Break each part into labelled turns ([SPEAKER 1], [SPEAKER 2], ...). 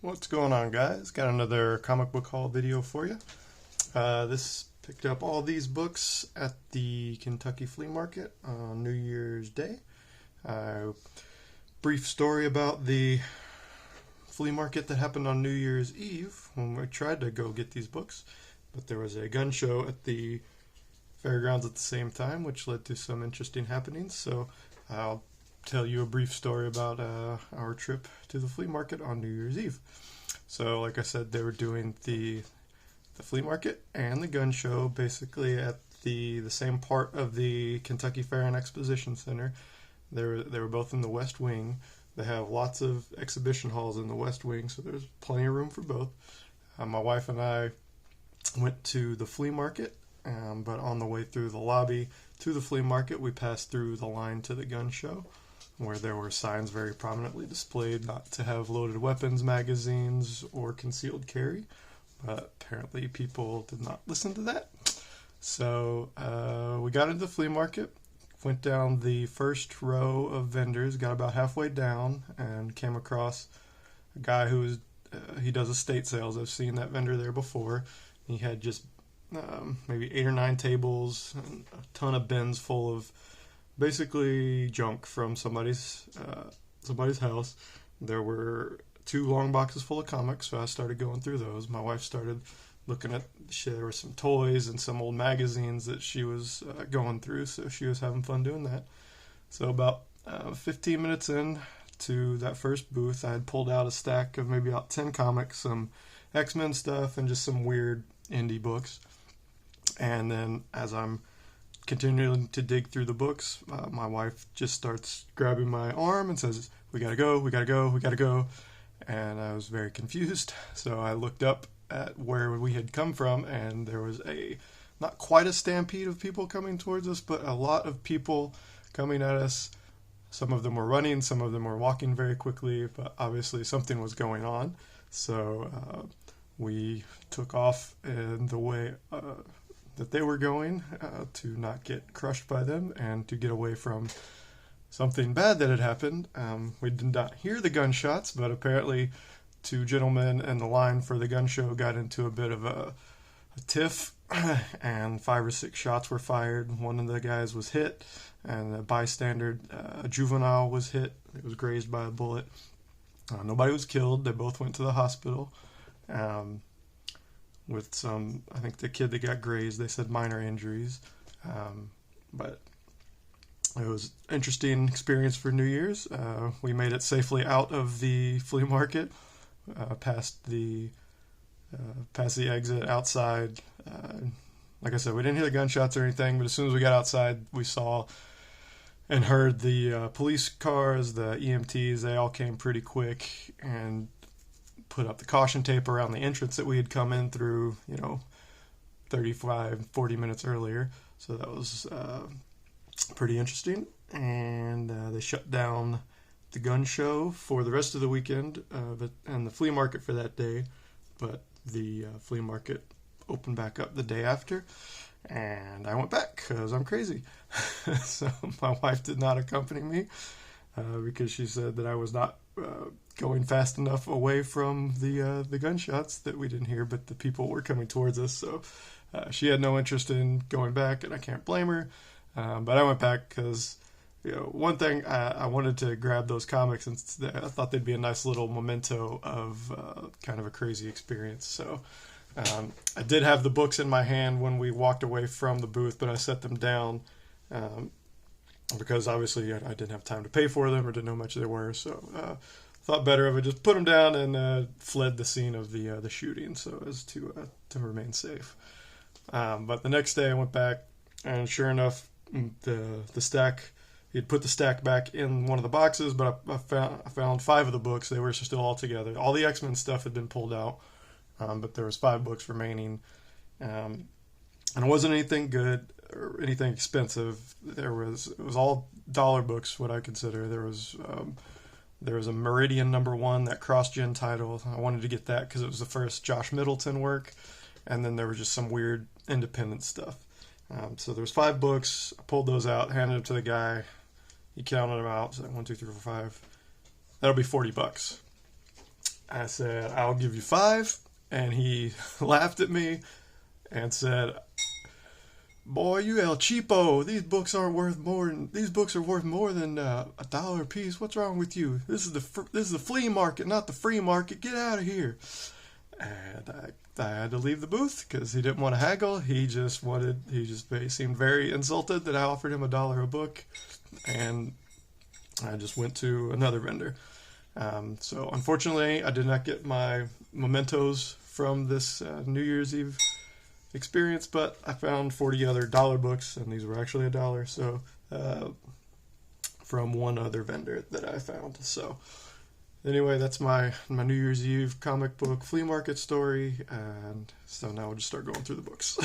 [SPEAKER 1] What's going on, guys? Got another comic book haul video for you. This picked up all these books at the Kentucky Flea Market on New Year's Day. Brief story about the flea market that happened on New Year's Eve when we tried to go get these books, but there was a gun show at the fairgrounds at the same time, which led to some interesting happenings. So I'll tell you a brief story about our trip to the flea market on New Year's Eve. So, like I said, they were doing the flea market and the gun show basically at the same part of the Kentucky Fair and Exposition Center. They were both in the West Wing. They have lots of exhibition halls in the West Wing, so there's plenty of room for both. My wife and I went to the flea market, but on the way through the lobby to the flea market, we passed through the line to the gun show, where there were signs very prominently displayed not to have loaded weapons, magazines, or concealed carry. But apparently people did not listen to that. So we got into the flea market, went down the first row of vendors, got about halfway down, and came across a guy who was, he does estate sales. I've seen that vendor there before. He had just maybe 8 or 9 tables, and a ton of bins full of basically junk from somebody's house. There were 2 long boxes full of comics, so I started going through those. My wife started looking at shit. There were some toys and some old magazines that she was going through, so she was having fun doing that. So about 15 minutes in to that first booth, I had pulled out a stack of maybe about 10 comics, some X-Men stuff, and just some weird indie books. And then as I'm continuing to dig through the books, my wife just starts grabbing my arm and says, "We gotta go, we gotta go, we gotta go." And I was very confused, so I looked up at where we had come from, and there was not quite a stampede of people coming towards us, but a lot of people coming at us. Some of them were running, some of them were walking very quickly, but obviously something was going on. So we took off in the way that they were going, to not get crushed by them and to get away from something bad that had happened. We did not hear the gunshots, but apparently 2 gentlemen in the line for the gun show got into a bit of a tiff, and 5 or 6 shots were fired. One of the guys was hit, and a bystander, a juvenile, was hit. It was grazed by a bullet. Nobody was killed. They both went to the hospital. With some, I think the kid that got grazed, they said minor injuries. But it was an interesting experience for New Year's. We made it safely out of the flea market, past the exit outside. Like I said, we didn't hear the gunshots or anything, but as soon as we got outside, we saw and heard the police cars, the EMTs. They all came pretty quick and put up the caution tape around the entrance that we had come in through, 35, 40 minutes earlier. So that was pretty interesting. And they shut down the gun show for the rest of the weekend, and the flea market for that day. But the flea market opened back up the day after, and I went back because I'm crazy. So my wife did not accompany me because she said that I was not going fast enough away from the gunshots that we didn't hear, but the people were coming towards us. So she had no interest in going back, and I can't blame her. But I went back because one thing, I wanted to grab those comics, and I thought they'd be a nice little memento of kind of a crazy experience. So I did have the books in my hand when we walked away from the booth, but I set them down because obviously I didn't have time to pay for them or didn't know how much they were. So thought better of it, just put them down and fled the scene of the shooting, so as to remain safe. But the next day I went back, and sure enough, the stack, he'd put the stack back in one of the boxes, but I found 5 of the books. They were still all together. All the X-Men stuff had been pulled out, but there was 5 books remaining, and it wasn't anything good or anything expensive. It was all dollar books, what I consider. There was a Meridian #1, that cross-gen title. I wanted to get that because it was the first Josh Middleton work, and then there was just some weird independent stuff. So there was 5 books. I pulled those out, handed them to the guy. He counted them out. So 1, 2, 3, 4, 5. That'll be $40. I said, I'll give you 5. And he laughed at me and said, boy, you El Cheapo. These books are worth more than $1 a piece. What's wrong with you? This is the flea market, not the free market. Get out of here. And I had to leave the booth because he didn't want to haggle. He seemed very insulted that I offered him $1 a book, and I just went to another vendor. So unfortunately, I did not get my mementos from this New Year's Eve experience, but I found 40 other dollar books, and these were actually $1. So from one other vendor that I found. So anyway, that's my New Year's Eve comic book flea market story, and so now we'll just start going through the books.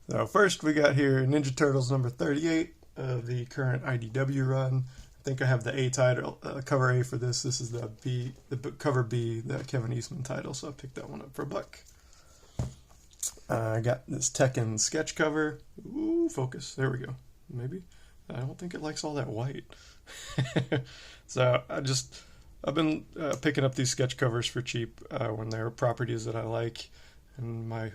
[SPEAKER 1] So first we got here Ninja Turtles number 38 of the current IDW run. I think I have the A title, cover A for this. This is the cover B, the Kevin Eastman title, so I picked that one up for $1. I got this Tekken sketch cover. Ooh, focus. There we go. Maybe. I don't think it likes all that white. So I've been picking up these sketch covers for cheap when they're properties that I like, and my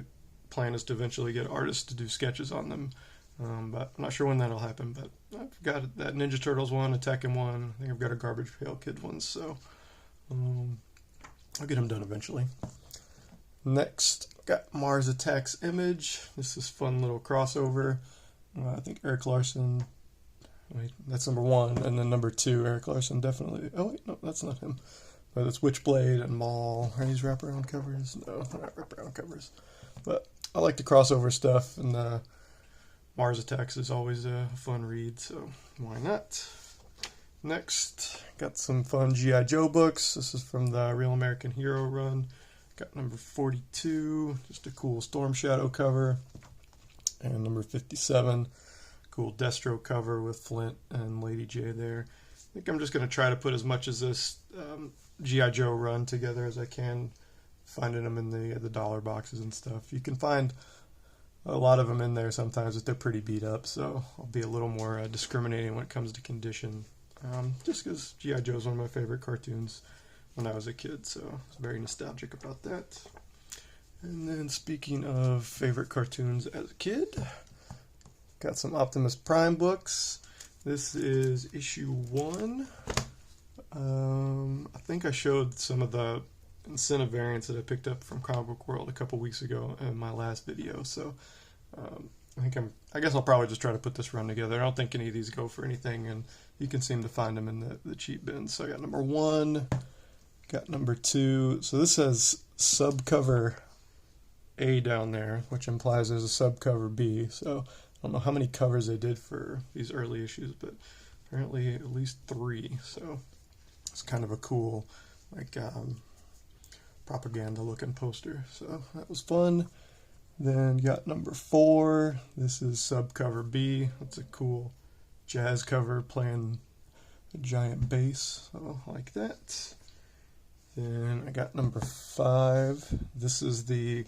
[SPEAKER 1] plan is to eventually get artists to do sketches on them. But I'm not sure when that'll happen. But I've got that Ninja Turtles one, a Tekken one. I think I've got a Garbage Pail Kid one, so I'll get them done eventually. Next, got Mars Attacks Image. This is fun little crossover. I think Eric Larson. Wait, that's number 1, and then number 2, Eric Larson definitely. Oh wait, no, that's not him. But it's Witchblade and Maul. Are these wraparound covers? No, they're not wraparound covers. But I like the crossover stuff, and Mars Attacks is always a fun read, so why not? Next, got some fun G.I. Joe books. This is from the Real American Hero run. Got number 42, just a cool Storm Shadow cover, and number 57, cool Destro cover with Flint and Lady J there. I think I'm just going to try to put as much of this G.I. Joe run together as I can, finding them in the dollar boxes and stuff. You can find a lot of them in there sometimes, but they're pretty beat up, so I'll be a little more discriminating when it comes to condition, just because G.I. Joe is one of my favorite cartoons when I was a kid, so I was very nostalgic about that. And then speaking of favorite cartoons as a kid, got some Optimus Prime books. This is issue 1. I think I showed some of the incentive variants that I picked up from Comic Book World a couple weeks ago in my last video, so I guess I'll probably just try to put this run together. I don't think any of these go for anything, and you can seem to find them in the cheap bins. So I got number 1, got number 2. So this says subcover A down there, which implies there's a subcover B. So I don't know how many covers they did for these early issues, but apparently at least 3. So it's kind of a cool, like, propaganda-looking poster. So that was fun. Then got number 4. This is subcover B. That's a cool jazz cover playing a giant bass. So I like that. Then I got number 5. This is the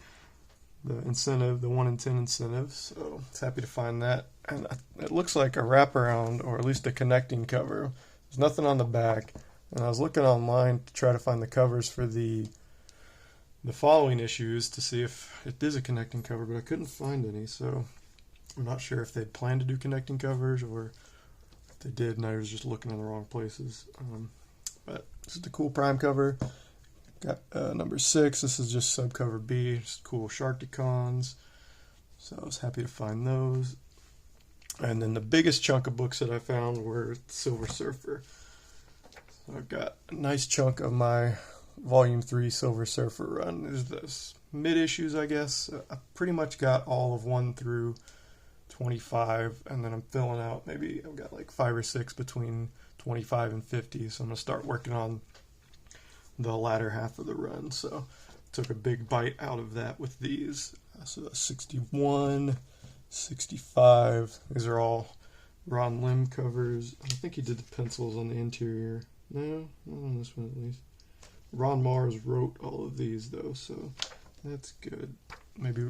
[SPEAKER 1] incentive, the 1 in 10 incentive. So I was happy to find that. And it looks like a wraparound, or at least a connecting cover. There's nothing on the back. And I was looking online to try to find the covers for the following issues to see if it is a connecting cover, but I couldn't find any, so I'm not sure if they'd planned to do connecting covers or if they did and I was just looking in the wrong places. But this is the cool Prime cover. Got number 6. This is just subcover B, just cool Sharkticons. So I was happy to find those. And then the biggest chunk of books that I found were Silver Surfer. So I've got a nice chunk of my Volume 3 Silver Surfer run. There's this mid-issues, I guess. I pretty much got all of 1 through 25, and then I'm filling out, maybe I've got like 5 or 6 between 25 and 50, so I'm going to start working on the latter half of the run. So took a big bite out of that with these. So 61, 65, these are all Ron Lim covers. I think he did the pencils on the interior. No, not on this one at least. Ron Mars wrote all of these though, so that's good. Maybe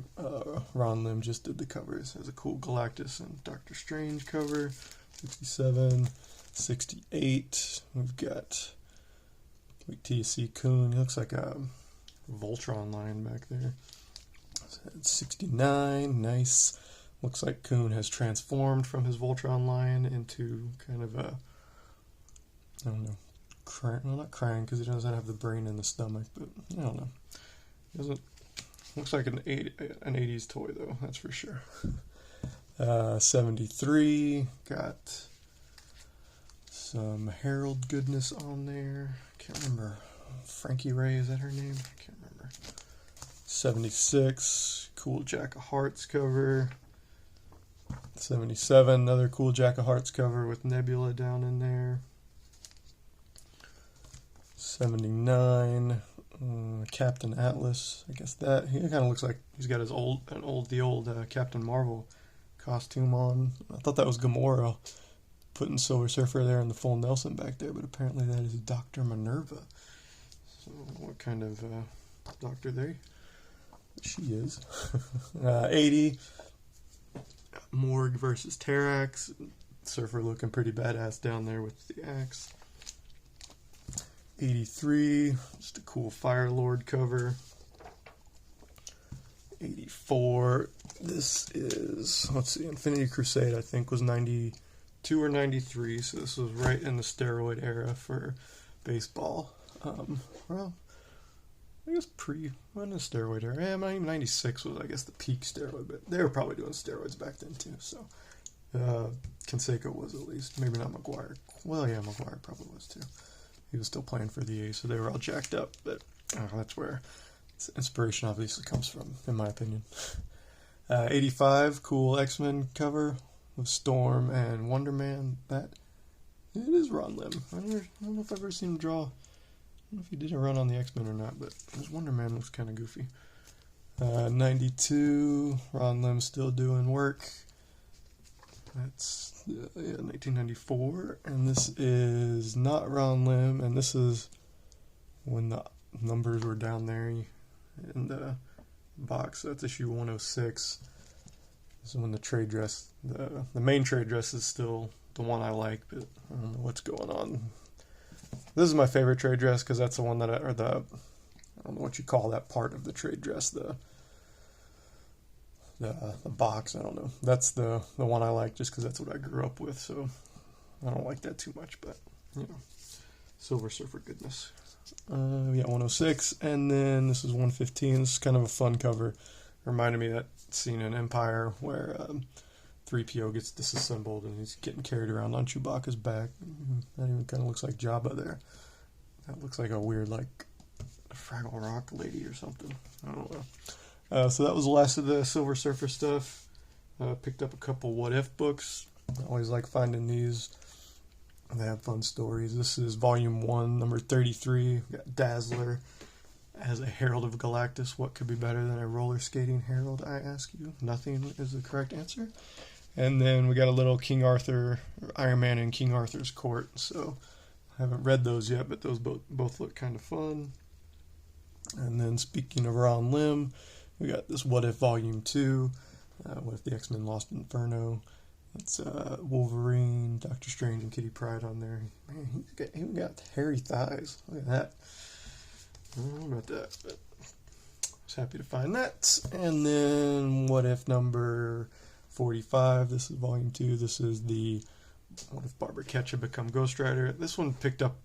[SPEAKER 1] Ron Lim just did the covers. Has a cool Galactus and Doctor Strange cover. 67, 68. We've got Wait till you see Coon. He looks like a Voltron line back there. So it's 69, nice. Looks like Coon has transformed from his Voltron line into kind of a, I don't know, well, not crying because he doesn't have the brain in the stomach, but I don't know. Doesn't looks like an 80s toy though, that's for sure. 73, got some Harold goodness on there. Can't remember. Frankie Ray, is that her name? I can't remember. 76, cool Jack of Hearts cover. 77, another cool Jack of Hearts cover with Nebula down in there. 79, Captain Atlas. I guess that he kind of looks like he's got his old Captain Marvel costume on. I thought that was Gamora putting Silver Surfer there and the full Nelson back there, but apparently that is Dr. Minerva. So what kind of doctor there she is? 80, Morg versus Terrax. Surfer looking pretty badass down there with the axe. 83, just a cool Fire Lord cover. 84, this is, let's see, Infinity Crusade, I think, was 92 or 93, so this was right in the steroid era for baseball. Well, I guess when the steroid era, yeah, 96 was, I guess, the peak steroid, but they were probably doing steroids back then, too, so. Canseco was at least, maybe not McGuire. Well, yeah, McGuire probably was, too. He was still playing for the A's, so they were all jacked up, but that's where inspiration obviously comes from, in my opinion. 85, cool X-Men cover with Storm and Wonder Man. That, it is Ron Lim. I don't know if I've ever seen him draw. I don't know if he did a run on the X-Men or not, but his Wonder Man looks kind of goofy. 92, Ron Lim still doing work. That's 1994, and this is not Ron Lim, and this is when the numbers were down there in the box. So that's issue 106. This is when the trade dress, the main trade dress is still the one I like, but I don't know what's going on. This is my favorite trade dress because that's the one that I don't know what you call that part of the trade dress, the box, I don't know. That's the one I like just because that's what I grew up with, so I don't like that too much, but, you know, Silver Surfer goodness. 106, and then this is 115. This is kind of a fun cover. Reminded me of that scene in Empire where 3PO gets disassembled and he's getting carried around on Chewbacca's back. That even kind of looks like Jabba there. That looks like a weird, like, Fraggle Rock lady or something. I don't know. So that was the last of the Silver Surfer stuff. Picked up a couple What If books. I always like finding these. They have fun stories. This is volume 1, number 33. We got Dazzler as a Herald of Galactus. What could be better than a roller skating herald, I ask you? Nothing is the correct answer. And then we got a little King Arthur, Iron Man in King Arthur's court. So I haven't read those yet, but those both look kind of fun. And then speaking of Ron Lim, we got this What If Volume 2. What if the X-Men lost Inferno? It's Wolverine, Doctor Strange, and Kitty Pryde on there. Man, he got hairy thighs. Look at that. I don't know about that, but I was happy to find that. And then What If number 45. This is Volume 2. This is the What If Barbara Ketchum become Ghost Rider. This one picked up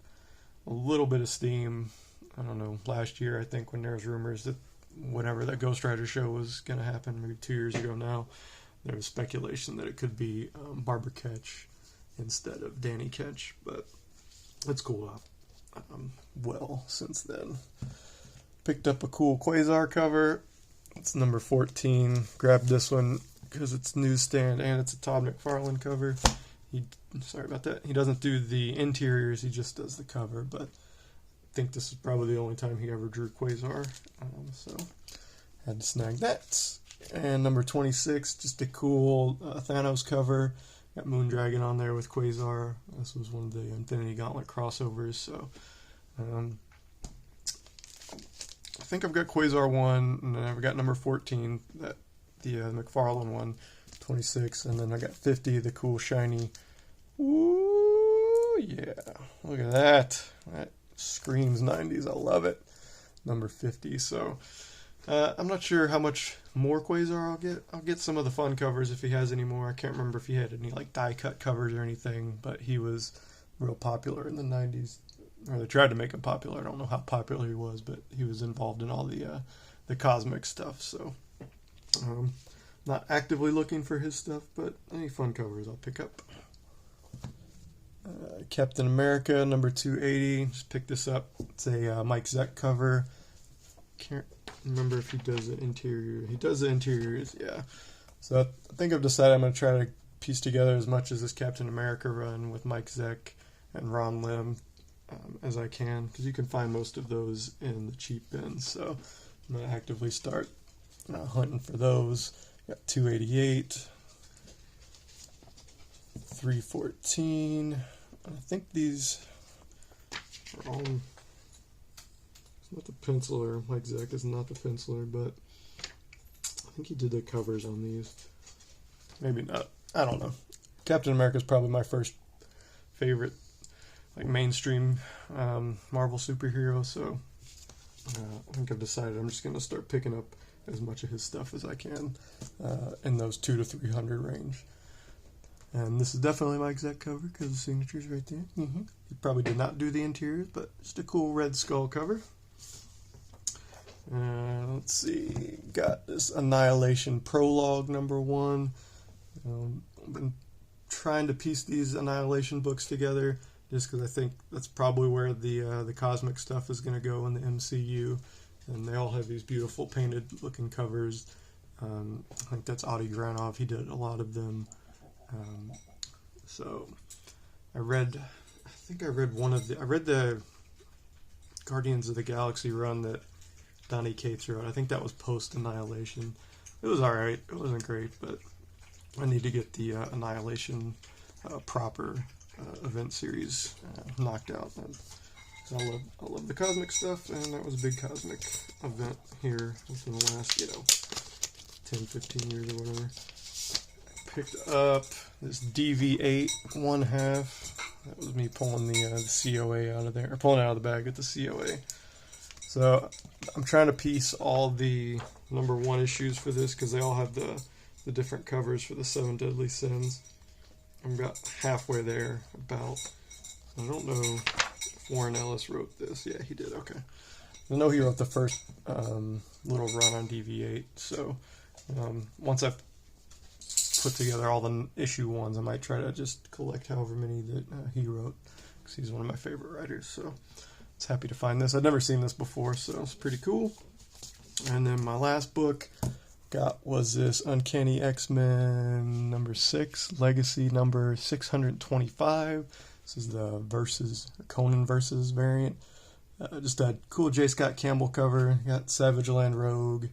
[SPEAKER 1] a little bit of steam, I don't know, last year, I think, when there was rumors that whenever that Ghost Rider show was going to happen, maybe 2 years ago now, there was speculation that it could be Barbara Ketch instead of Danny Ketch, but it's cool. Well, since then. Picked up a cool Quasar cover. It's number 14. Grabbed this one because it's newsstand and it's a Todd McFarlane cover. Sorry about that. He doesn't do the interiors, he just does the cover, but I think this is probably the only time he ever drew Quasar, so had to snag that. And number 26, just a cool Thanos cover. Got Moondragon on there with Quasar. This was one of the Infinity Gauntlet crossovers, so I think I've got Quasar 1, and then I've got number 14, the McFarlane one, 26, and then I got 50, the cool shiny. Ooh, yeah. Look at that. That screams 90s. I love it. Number 50. So I'm not sure how much more Quasar I'll get. I'll get some of the fun covers if he has any more. I can't remember if he had any like die cut covers or anything, but he was real popular in the 90s. Or they tried to make him popular. I don't know how popular he was, but he was involved in all the cosmic stuff. So not actively looking for his stuff, but any fun covers I'll pick up. Captain America number 280. Just picked this up. It's a Mike Zeck cover. Can't remember if he does the interior. He does the interiors, yeah. So I think I've decided I'm going to try to piece together as much as this Captain America run with Mike Zeck and Ron Lim as I can, because you can find most of those in the cheap bins. So I'm going to actively start hunting for those. Got 288, 314. I think these are all. It's not the penciler. Mike Zeck is not the penciler, but I think he did the covers on these. Maybe not. I don't know. Captain America is probably my first favorite, like mainstream Marvel superhero. So I think I've decided I'm just going to start picking up as much of his stuff as I can in those 200 to 300 range. And this is definitely Mike Zeck cover because the signature's right there. He probably did not do the interiors, but just a cool Red Skull cover. Let's see, got this Annihilation Prologue number 1. I've been trying to piece these Annihilation books together just because I think that's probably where the cosmic stuff is going to go in the MCU. And they all have these beautiful painted looking covers. I think that's Adi Granov. He did a lot of them. So I read the Guardians of the Galaxy run that Donny Cates wrote. I think that was post Annihilation. It was alright. It wasn't great, but I need to get the Annihilation proper event series knocked out. So I love the cosmic stuff, and that was a big cosmic event here within the last 10, 15 years or whatever. Picked up this DV8 1/2. That was me pulling the COA out of there, or pulling it out of the bag at the COA. So I'm trying to piece all the number 1 issues for this because they all have the different covers for the 7 Deadly Sins. I'm about halfway there. About, I don't know if Warren Ellis wrote this. Yeah, he did. Okay. I know he wrote the first little run on DV8. So once I've put together all the issue 1s, I might try to just collect however many that he wrote, because he's one of my favorite writers. So I was happy to find this. I'd never seen this before, so it's pretty cool. And then my last book was this Uncanny X-Men number 6, Legacy number 625. This is the Conan Versus variant. Just a cool J. Scott Campbell cover. Got Savage Land Rogue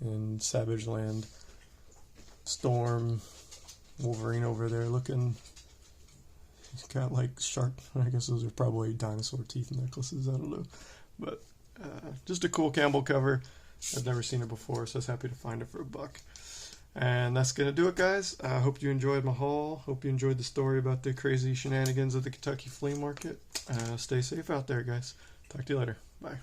[SPEAKER 1] and Savage Land Storm, Wolverine over there looking. He's got like shark, I guess those are probably dinosaur teeth necklaces, I don't know. But just a cool Campbell cover. I've never seen it before, so I was happy to find it for $1. And that's going to do it, guys. I hope you enjoyed my haul. Hope you enjoyed the story about the crazy shenanigans of the Kentucky Flea Market. Stay safe out there, guys. Talk to you later. Bye.